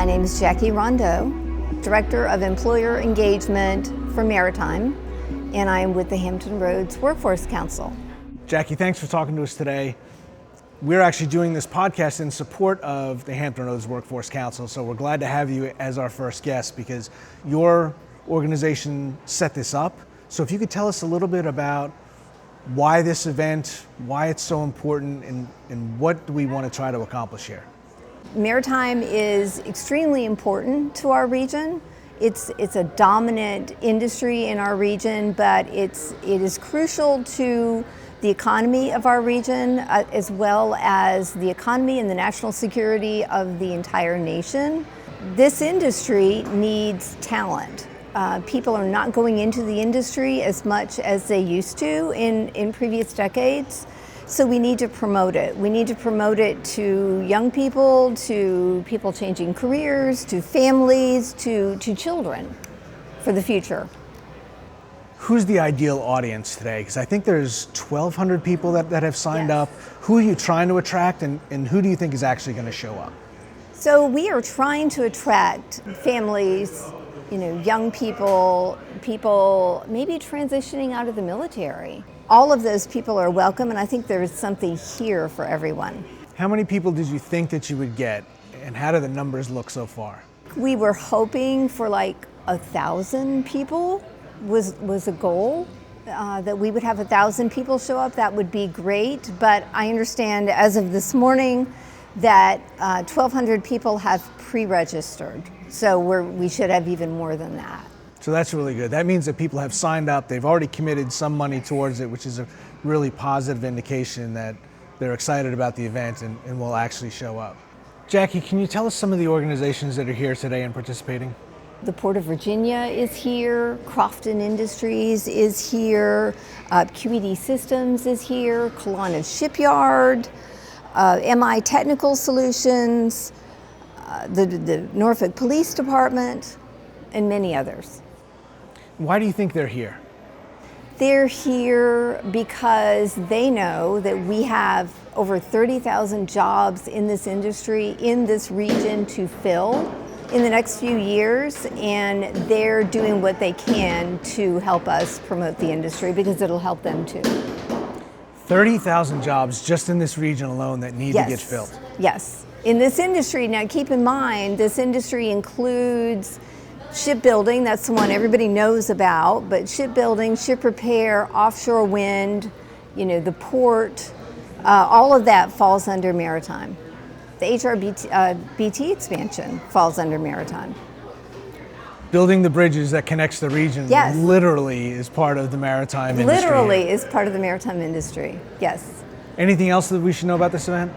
name is Jackie Rondeau, Director of Employer Engagement for Maritime, and I am with the Hampton Roads Workforce Council. Jackie, thanks for talking to us today. We're actually doing this podcast in support of the Hampton Roads Workforce Council, so we're glad to have you as our first guest because your organization set this up. So if you could tell us a little bit about why this event, why it's so important, and what do we want to try to accomplish here? Maritime is extremely important to our region. It's a dominant industry in our region, but it is crucial to the economy of our region, as well as the economy and the national security of the entire nation. This industry needs talent. People are not going into the industry as much as they used to in previous decades, so we need to promote it. We need to promote it to young people, to people changing careers, to families, to children for the future. Who's the ideal audience today? Because I think there's 1,200 people that have signed up. Who are you trying to attract, and who do you think is actually going to show up? So we are trying to attract families, young people maybe transitioning out of the military. All of those people are welcome, and I think there is something here for everyone. How many people did you think that you would get, and how do the numbers look so far? We were hoping for like 1,000 people. Was a goal, that we would have 1,000 people show up. That would be great, but I understand as of this morning that 1,200 people have pre-registered, so we should have even more than that. So that's really good. That means that people have signed up, they've already committed some money towards it, which is a really positive indication that they're excited about the event and will actually show up. Jackie, can you tell us some of the organizations that are here today and participating? The Port of Virginia is here, Crofton Industries is here, QED Systems is here, Kelowna Shipyard, MI Technical Solutions, the Norfolk Police Department, and many others. Why do you think they're here? They're here because they know that we have over 30,000 jobs in this industry, in this region to fill in the next few years, and they're doing what they can to help us promote the industry because it'll help them too. 30,000 jobs just in this region alone that need to get filled. Yes. In this industry, now keep in mind, this industry includes shipbuilding, that's the one everybody knows about, but shipbuilding, ship repair, offshore wind, the port, all of that falls under maritime. The HRBT expansion falls under maritime. Building the bridges that connects the region literally is part of the maritime industry. Literally is part of the maritime industry, yes. Anything else that we should know about this event?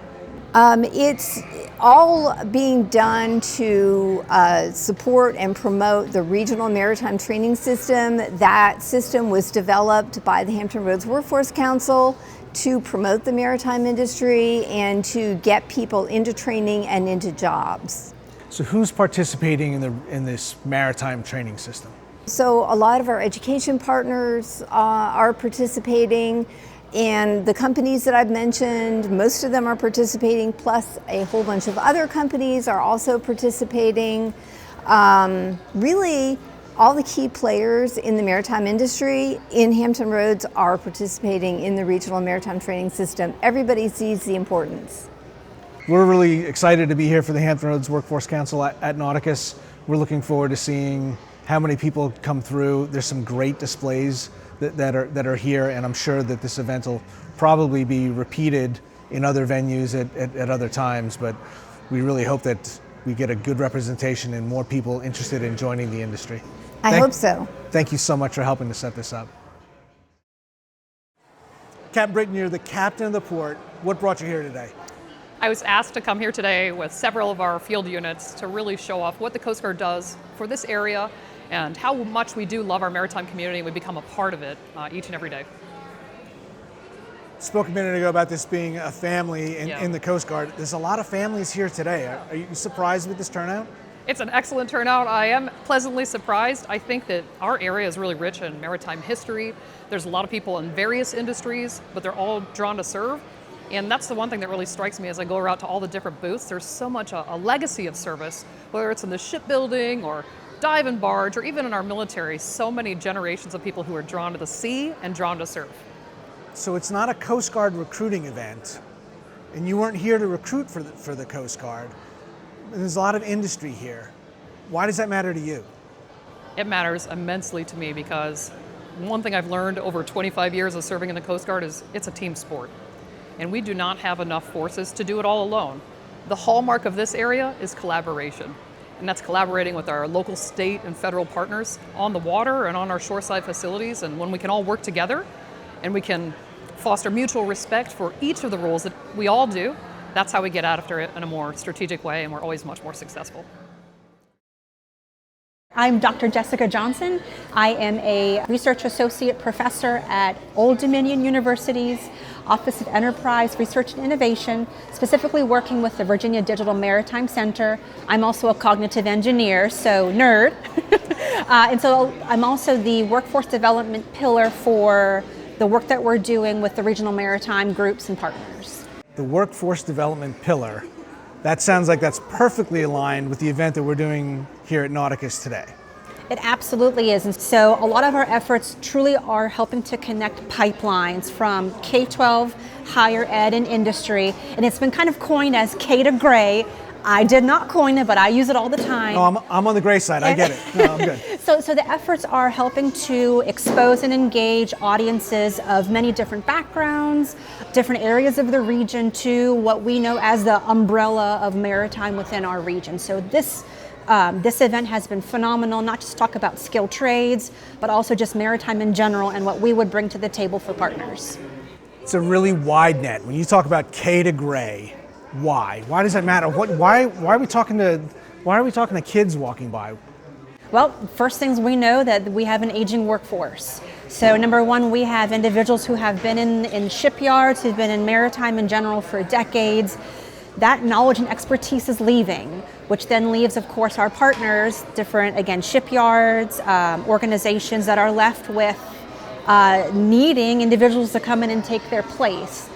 It's all being done to support and promote the regional maritime training system. That system was developed by the Hampton Roads Workforce Council to promote the maritime industry and to get people into training and into jobs. So who's participating in this maritime training system? So a lot of our education partners are participating, and the companies that I've mentioned, most of them are participating, plus a whole bunch of other companies are also participating. Really, all the key players in the maritime industry in Hampton Roads are participating in the regional maritime training system. Everybody sees the importance. We're really excited to be here for the Hampton Roads Workforce Council at Nauticus. We're looking forward to seeing how many people come through. There's some great displays that are here, and I'm sure that this event will probably be repeated in other venues at other times, but we really hope that we get a good representation and more people interested in joining the industry. I hope so. Thank you so much for helping to set this up. Captain Britton, you're the captain of the port. What brought you here today? I was asked to come here today with several of our field units to really show off what the Coast Guard does for this area and how much we do love our maritime community and we become a part of it each and every day. Spoke a minute ago about this being a family in the Coast Guard. There's a lot of families here today. Are you surprised with this turnout? It's an excellent turnout. I am pleasantly surprised. I think that our area is really rich in maritime history. There's a lot of people in various industries, but they're all drawn to serve. And that's the one thing that really strikes me as I go around to all the different booths. There's so much a legacy of service, whether it's in the shipbuilding or dive and barge, or even in our military, so many generations of people who are drawn to the sea and drawn to surf. So it's not a Coast Guard recruiting event, and you weren't here to recruit for the Coast Guard. And there's a lot of industry here. Why does that matter to you? It matters immensely to me because one thing I've learned over 25 years of serving in the Coast Guard is it's a team sport. And we do not have enough forces to do it all alone. The hallmark of this area is collaboration. And that's collaborating with our local, state, and federal partners on the water and on our shoreside facilities. And when we can all work together and we can foster mutual respect for each of the roles that we all do, that's how we get after it in a more strategic way, and we're always much more successful. I'm Dr. Jessica Johnson. I am a research associate professor at Old Dominion University's Office of Enterprise Research and Innovation, specifically working with the Virginia Digital Maritime Center. I'm also a cognitive engineer, so nerd. And so I'm also the workforce development pillar for the work that we're doing with the regional maritime groups and partners. The workforce development pillar. That sounds like that's perfectly aligned with the event that we're doing here at Nauticus today. It absolutely is. And so a lot of our efforts truly are helping to connect pipelines from K-12, higher ed, and industry. And it's been kind of coined as K to Gray. I did not coin it, but I use it all the time. No, I'm on the gray side. I get it. No, I'm good. So the efforts are helping to expose and engage audiences of many different backgrounds, different areas of the region to what we know as the umbrella of maritime within our region. So this event has been phenomenal, not just talk about skilled trades, but also just maritime in general and what we would bring to the table for partners. It's a really wide net. When you talk about K to Gray, why? Why does that matter? Why are we talking to kids walking by? Well, first things we know that we have an aging workforce. So number one, we have individuals who have been in shipyards, who've been in maritime in general for decades. That knowledge and expertise is leaving, which then leaves, of course, our partners, different, again, shipyards, organizations that are left with needing individuals to come in and take their place.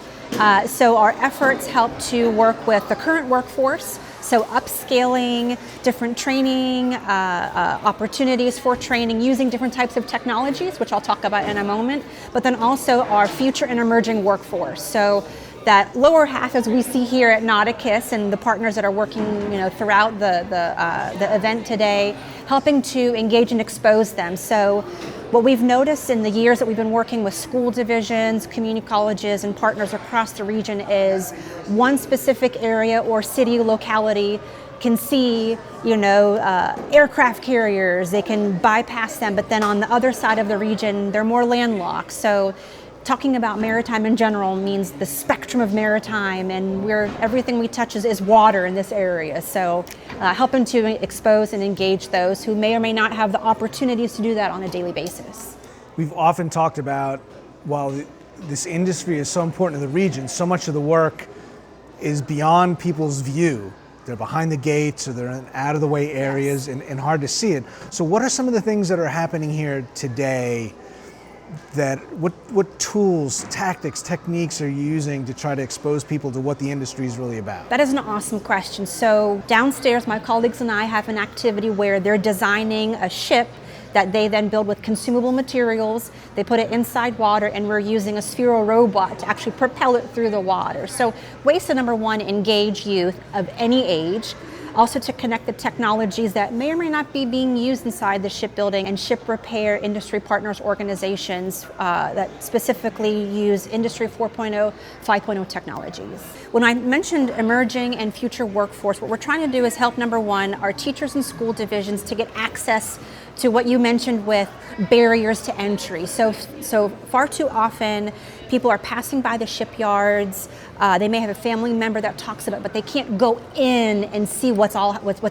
So our efforts help to work with the current workforce, so upscaling, different training, opportunities for training using different types of technologies, which I'll talk about in a moment, but then also our future and emerging workforce. So that lower half, as we see here at Nauticus and the partners that are working throughout the event today, helping to engage and expose them. So what we've noticed in the years that we've been working with school divisions, community colleges, and partners across the region is one specific area or city locality can see, aircraft carriers, they can bypass them, but then on the other side of the region, they're more landlocked. So talking about maritime in general means the spectrum of maritime, and everything we touch is water in this area. So helping to expose and engage those who may or may not have the opportunities to do that on a daily basis. We've often talked about, while this industry is so important to the region, so much of the work is beyond people's view. They're behind the gates or they're in out of the way areas, yes, and hard to see it. So what are some of the things that are happening here today? What tools, tactics, techniques are you using to try to expose people to what the industry is really about? That is an awesome question. So downstairs, my colleagues and I have an activity where they're designing a ship that they then build with consumable materials. They put it inside water, and we're using a sphero robot to actually propel it through the water. So ways to, number one, engage youth of any age. Also to connect the technologies that may or may not be being used inside the shipbuilding and ship repair industry partners organizations that specifically use Industry 4.0, 5.0 technologies. When I mentioned emerging and future workforce, what we're trying to do is help, number one, our teachers and school divisions to get access to what you mentioned with barriers to entry. So far too often, people are passing by the shipyards. They may have a family member that talks about it, but they can't go in and see what's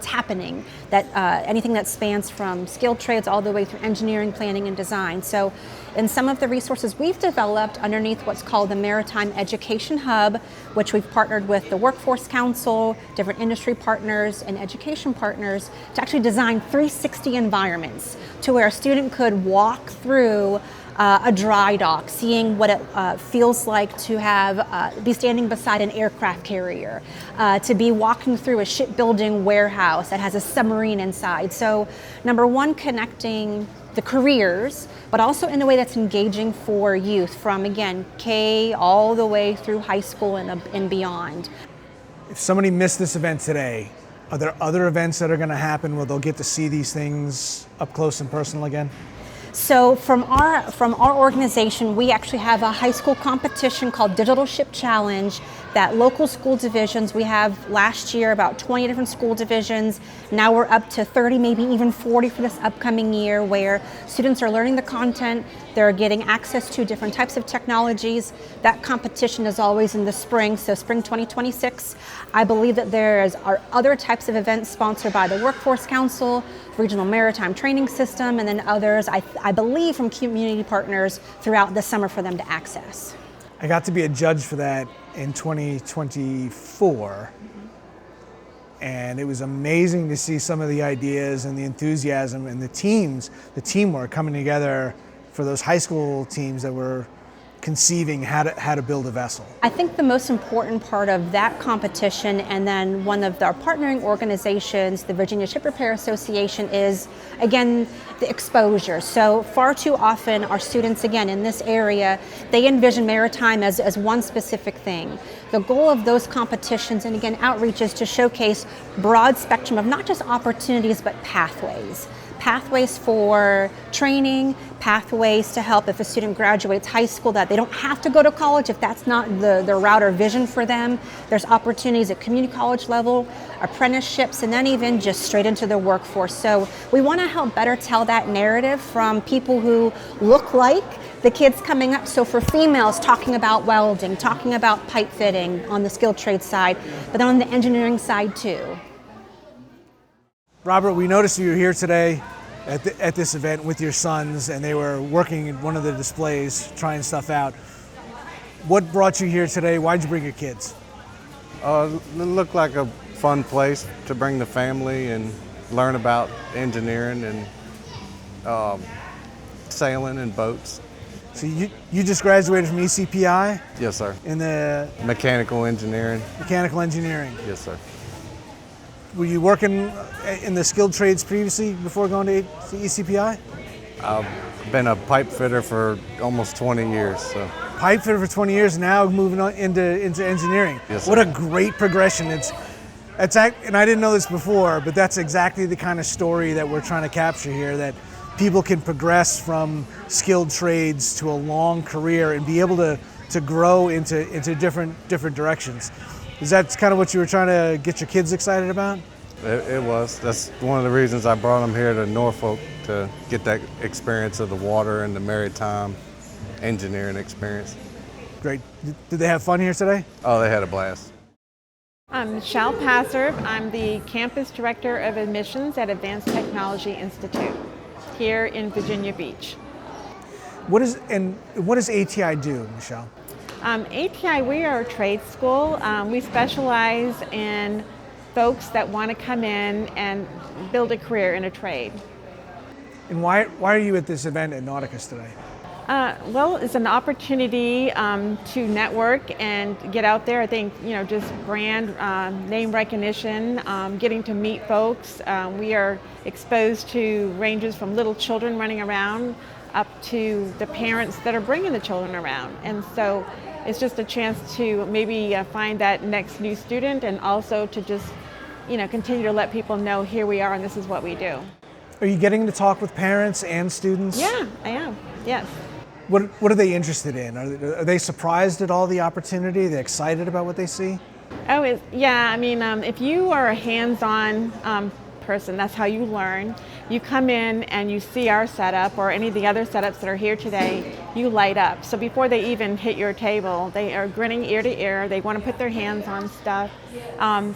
happening. That anything that spans from skilled trades all the way through engineering, planning, and design. So in some of the resources we've developed underneath what's called the Maritime Education Hub, which we've partnered with the Workforce Council, different industry partners, and education partners to actually design 360 environments to where a student could walk through a dry dock, seeing what it feels like to have be standing beside an aircraft carrier, to be walking through a shipbuilding warehouse that has a submarine inside. So number one, connecting the careers, but also in a way that's engaging for youth from, again, K all the way through high school and beyond. If somebody missed this event today, are there other events that are going to happen where they'll get to see these things up close and personal again? So from our organization, we actually have a high school competition called Digital Ship Challenge that local school divisions, we have last year about 20 different school divisions. Now we're up to 30, maybe even 40 for this upcoming year, where students are learning the content, they're getting access to different types of technologies. That competition is always in the spring, so spring 2026. I believe that are other types of events sponsored by the Workforce Council, Regional Maritime Training System, and then others, I believe, from community partners throughout the summer for them to access. I got to be a judge for that in 2024, and it was amazing to see some of the ideas and the enthusiasm and the teamwork coming together for those high school teams that were conceiving how to build a vessel. I think the most important part of that competition, and then one of our partnering organizations, the Virginia Ship Repair Association, is again the exposure. So far too often our students, again, in this area, they envision maritime as one specific thing. The goal of those competitions, and again outreach, is to showcase broad spectrum of not just opportunities but pathways. Pathways for training, pathways to help if a student graduates high school that they don't have to go to college if that's not the route or vision for them. There's opportunities at community college level, apprenticeships, and then even just straight into the workforce. So we want to help better tell that narrative from people who look like the kids coming up. So for females, talking about welding, talking about pipe fitting on the skilled trade side, but then on the engineering side too. Robert, we noticed you were here today at this event with your sons, and they were working in one of the displays, trying stuff out. What brought you here today? Why'd you bring your kids? It looked like a fun place to bring the family and learn about engineering and sailing and boats. So you just graduated from ECPI? Yes, sir. In the Mechanical engineering. Mechanical engineering. Yes, sir. Were you working in the skilled trades previously before going to ECPI? I've been a pipe fitter for almost 20 years. So. Pipe fitter for 20 years, now moving on into engineering. Yes, sir. What a great progression. And I didn't know this before, but that's exactly the kind of story that we're trying to capture here, that people can progress from skilled trades to a long career and be able to grow into different directions. Is that kind of what you were trying to get your kids excited about? It was. That's one of the reasons I brought them here to Norfolk, to get that experience of the water and the maritime engineering experience. Great. Did they have fun here today? Oh, they had a blast. I'm Michelle Passer. I'm the Campus Director of Admissions at Advanced Technology Institute here in Virginia Beach. What does ATI do, Michelle? ATI, we are a trade school. We specialize in folks that want to come in and build a career in a trade. And why are you at this event at Nauticus today? Well, it's an opportunity to network and get out there. I think, just brand, name recognition, getting to meet folks. We are exposed to ranges from little children running around up to the parents that are bringing the children around. And so it's just a chance to maybe find that next new student, and also to just, continue to let people know here we are and this is what we do. Are you getting to talk with parents and students? Yeah, I am, yes. What are they interested in? Are they surprised at all the opportunity? Are they excited about what they see? Oh, yeah, I mean, if you are a hands-on person, that's how you learn. You come in and you see our setup or any of the other setups that are here today, you light up. So before they even hit your table, they are grinning ear to ear. They want to put their hands on stuff.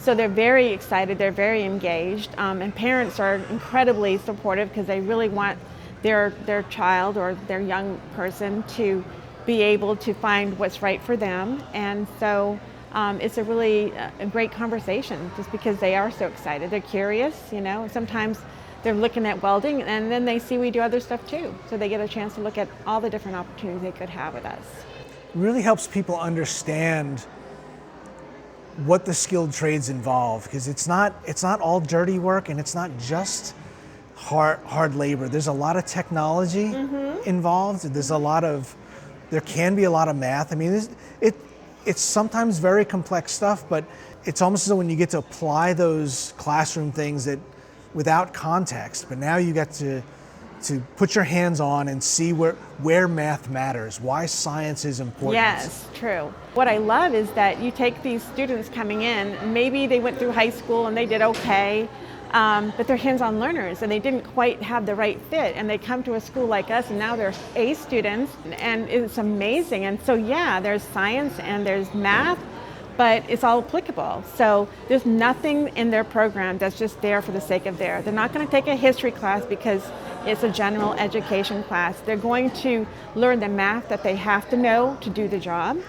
So they're very excited, they're very engaged, and parents are incredibly supportive because they really want their child or their young person to be able to find what's right for them. And so it's a really a great conversation just because they are so excited. They're curious, Sometimes they're looking at welding, and then they see we do other stuff too. So they get a chance to look at all the different opportunities they could have with us. It really helps people understand what the skilled trades involve, because it's not all dirty work, and it's not just hard labor. There's a lot of technology involved. There can be a lot of math. I mean, it's sometimes very complex stuff, but it's almost as though when you get to apply those classroom things that without context, but now you get to put your hands on and see where math matters, why science is important. Yes, true. What I love is that you take these students coming in, maybe they went through high school and they did okay, but they're hands-on learners and they didn't quite have the right fit, and they come to a school like us and now they're A students, and it's amazing. And so yeah, there's science and there's math, but it's all applicable. So there's nothing in their program that's just there for the sake of there. They're not going to take a history class because it's a general education class. They're going to learn the math that they have to know to do the job,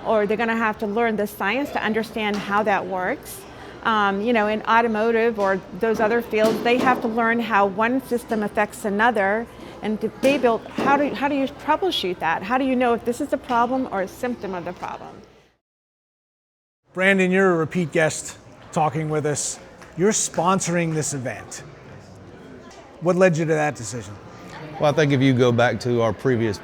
or they're going to have to learn the science to understand how that works. In automotive or those other fields, they have to learn how one system affects another, and they build how do you troubleshoot that? How do you know if this is a problem or a symptom of the problem? Brandon, you're a repeat guest talking with us. You're sponsoring this event. What led you to that decision? Well, I think if you go back to our previous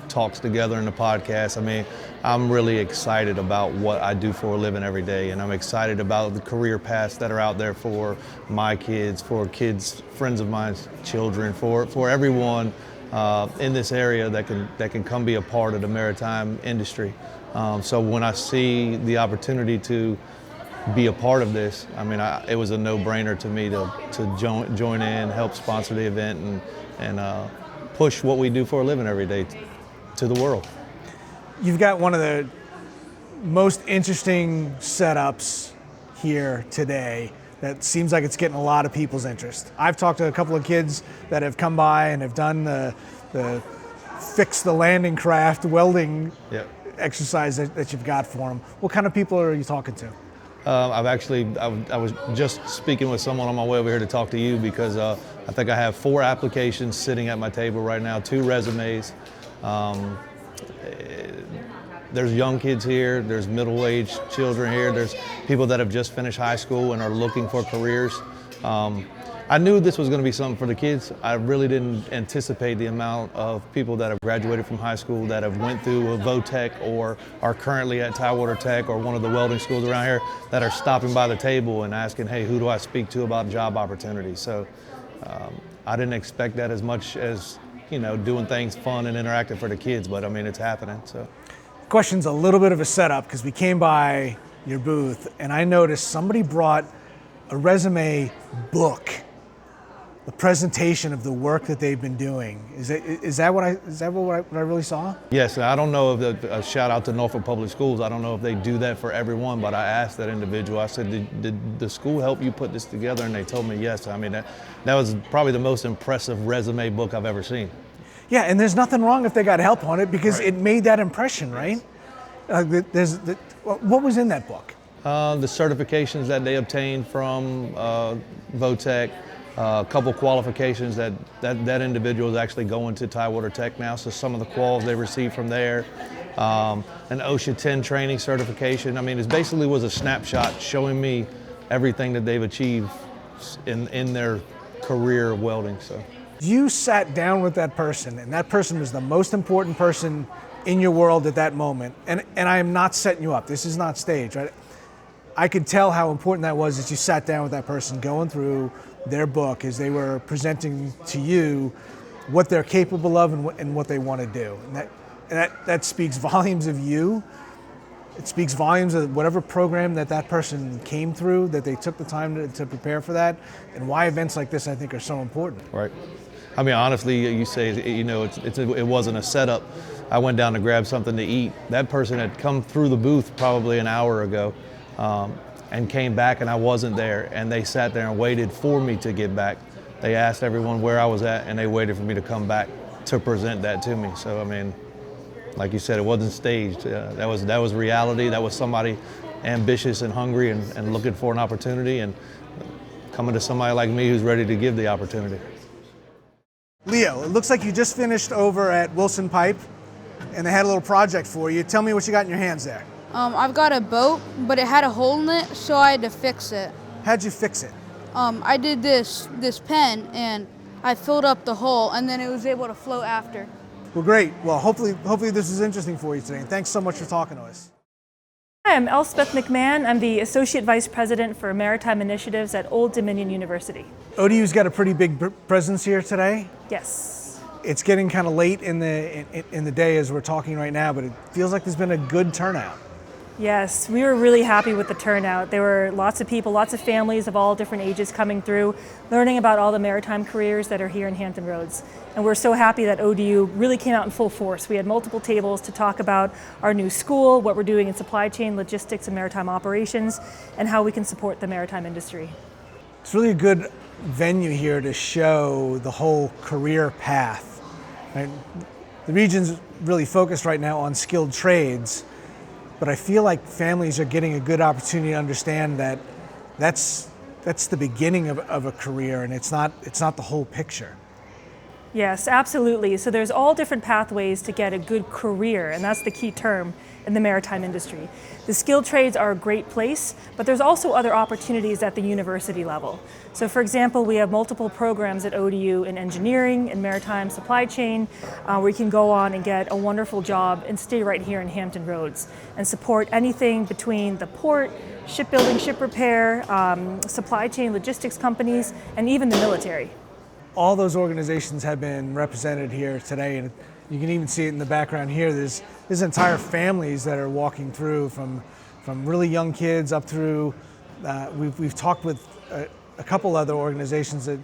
talks together in the podcast, I mean, I'm really excited about what I do for a living every day, and I'm excited about the career paths that are out there for my kids, for kids, friends of mine's children, for everyone in this area that can come be a part of the maritime industry. So when I see the opportunity to be a part of this, I mean, it was a no-brainer to me to join in, help sponsor the event, and push what we do for a living every day to the world. You've got one of the most interesting setups here today that seems like it's getting a lot of people's interest. I've talked to a couple of kids that have come by and have done the fix the landing craft welding exercise that you've got for them. What kind of people are you talking to? I was just speaking with someone on my way over here to talk to you because I think I have 4 applications sitting at my table right now, 2 resumes. There's young kids here, there's middle-aged children here, there's people that have just finished high school and are looking for careers. I knew this was going to be something for the kids. I really didn't anticipate the amount of people that have graduated from high school that have went through a VOTEC or are currently at Tidewater Tech or one of the welding schools around here that are stopping by the table and asking, hey, who do I speak to about job opportunities? So I didn't expect that as much as, doing things fun and interactive for the kids, but I mean, it's happening. So. Question's a little bit of a setup because we came by your booth and I noticed somebody brought a resume book, the presentation of the work that they've been doing. Is that what I really saw? Yes, I don't know if a shout out to Norfolk Public Schools. I don't know if they do that for everyone, but I asked that individual. I said, did the school help you put this together? And they told me yes. I mean, that was probably the most impressive resume book I've ever seen. Yeah, and there's nothing wrong if they got help on it because it made that impression, right? What was in that book? The certifications that they obtained from VOTEC, a couple qualifications that individual is actually going to Tidewater Tech now, so some of the quals they received from there. An OSHA 10 training certification. I mean, it basically was a snapshot showing me everything that they've achieved in their career of welding. So. You sat down with that person, and that person was the most important person in your world at that moment. And I am not setting you up. This is not staged, right? I could tell how important that was as you sat down with that person going through their book as they were presenting to you what they're capable of and what they want to do. And that speaks volumes of you. It speaks volumes of whatever program that person came through, that they took the time to prepare for that, and why events like this I think are so important. Right. I mean, honestly, you say, it wasn't a setup. I went down to grab something to eat. That person had come through the booth probably an hour ago and came back and I wasn't there. And they sat there and waited for me to get back. They asked everyone where I was at and they waited for me to come back to present that to me. So, I mean, like you said, it wasn't staged. That was reality. That was somebody ambitious and hungry and looking for an opportunity. And coming to somebody like me who's ready to give the opportunity. Leo, it looks like you just finished over at Wilson Pipe and they had a little project for you. Tell me what you got in your hands there. I've got a boat, but it had a hole in it, so I had to fix it. How'd you fix it? I did this pen, and I filled up the hole, and then it was able to float after. Well, great. Well, hopefully this is interesting for you today. And thanks so much for talking to us. Hi, I'm Elspeth McMahon. I'm the Associate Vice President for Maritime Initiatives at Old Dominion University. ODU's got a pretty big presence here today. Yes. It's getting kind of late in the day as we're talking right now, but it feels like there's been a good turnout. Yes, we were really happy with the turnout. There were lots of people, lots of families of all different ages coming through, learning about all the maritime careers that are here in Hampton Roads. And we're so happy that ODU really came out in full force. We had multiple tables to talk about our new school, what we're doing in supply chain, logistics, and maritime operations, and how we can support the maritime industry. It's really a good venue here to show the whole career path. Right? The region's really focused right now on skilled trades, but I feel like families are getting a good opportunity to understand that that's the beginning of a career, and it's not the whole picture. Yes, absolutely. So there's all different pathways to get a good career, and that's the key term in the maritime industry. The skilled trades are a great place, but there's also other opportunities at the university level. So for example, we have multiple programs at ODU in engineering and maritime supply chain, where you can go on and get a wonderful job and stay right here in Hampton Roads and support anything between the port, shipbuilding, ship repair, supply chain logistics companies, and even the military. All those organizations have been represented here today, and you can even see it in the background here. There's entire families that are walking through, from really young kids up through. We've talked with a couple other organizations that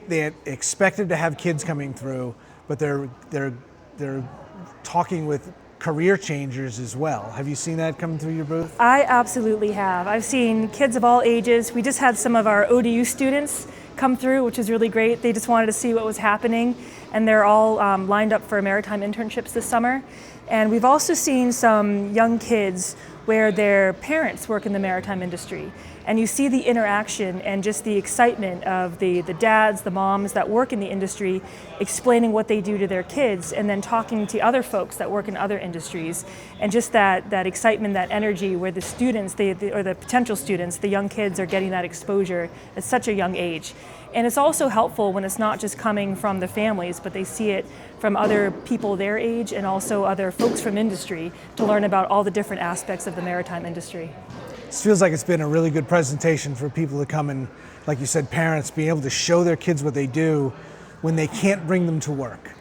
they had expected to have kids coming through, but they're talking with career changers as well. Have you seen that come through your booth? I absolutely have. I've seen kids of all ages. We just had some of our ODU students come through, which is really great. They just wanted to see what was happening, and they're all lined up for maritime internships this summer. And we've also seen some young kids where their parents work in the maritime industry. And you see the interaction and just the excitement of the dads, the moms that work in the industry, explaining what they do to their kids, and then talking to other folks that work in other industries. And just that excitement, that energy where the students, or the potential students, the young kids are getting that exposure at such a young age. And it's also helpful when it's not just coming from the families, but they see it from other people their age and also other folks from industry to learn about all the different aspects of the maritime industry. This feels like it's been a really good presentation for people to come and, like you said, parents being able to show their kids what they do when they can't bring them to work.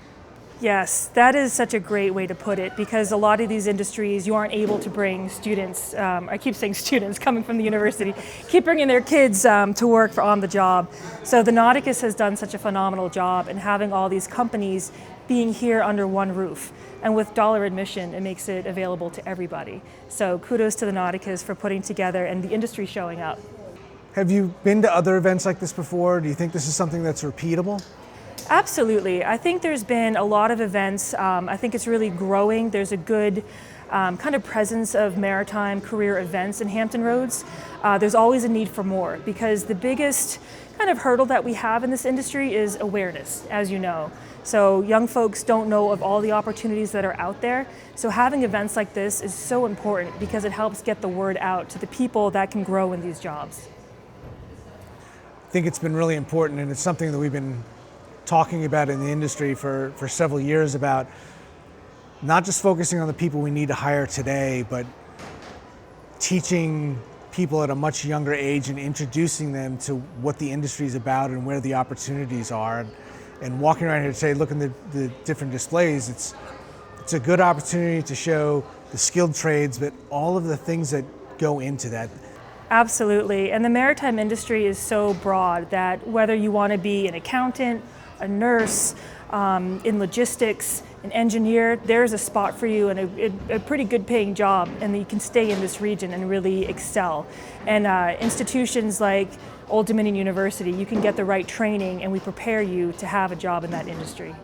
Yes, that is such a great way to put it, because a lot of these industries, you aren't able to bring students, I keep saying students coming from the university, keep bringing their kids to work on the job. So the Nauticus has done such a phenomenal job in having all these companies being here under one roof. And with dollar admission, it makes it available to everybody. So kudos to the Nauticus for putting together and the industry showing up. Have you been to other events like this before? Do you think this is something that's repeatable? Absolutely. I think there's been a lot of events. I think it's really growing. There's a good kind of presence of maritime career events in Hampton Roads. There's always a need for more, because the biggest kind of hurdle that we have in this industry is awareness, as you know. So young folks don't know of all the opportunities that are out there. So having events like this is so important, because it helps get the word out to the people that can grow in these jobs. I think it's been really important, and it's something that we've been talking about in the industry for several years, about not just focusing on the people we need to hire today, but teaching people at a much younger age and introducing them to what the industry is about and where the opportunities are. And walking around here today, looking at the different displays, it's a good opportunity to show the skilled trades, but all of the things that go into that. Absolutely, and the maritime industry is so broad that whether you want to be an accountant, a nurse, in logistics, an engineer, there's a spot for you, and a pretty good paying job, and you can stay in this region and really excel. And institutions like Old Dominion University, you can get the right training, and we prepare you to have a job in that industry.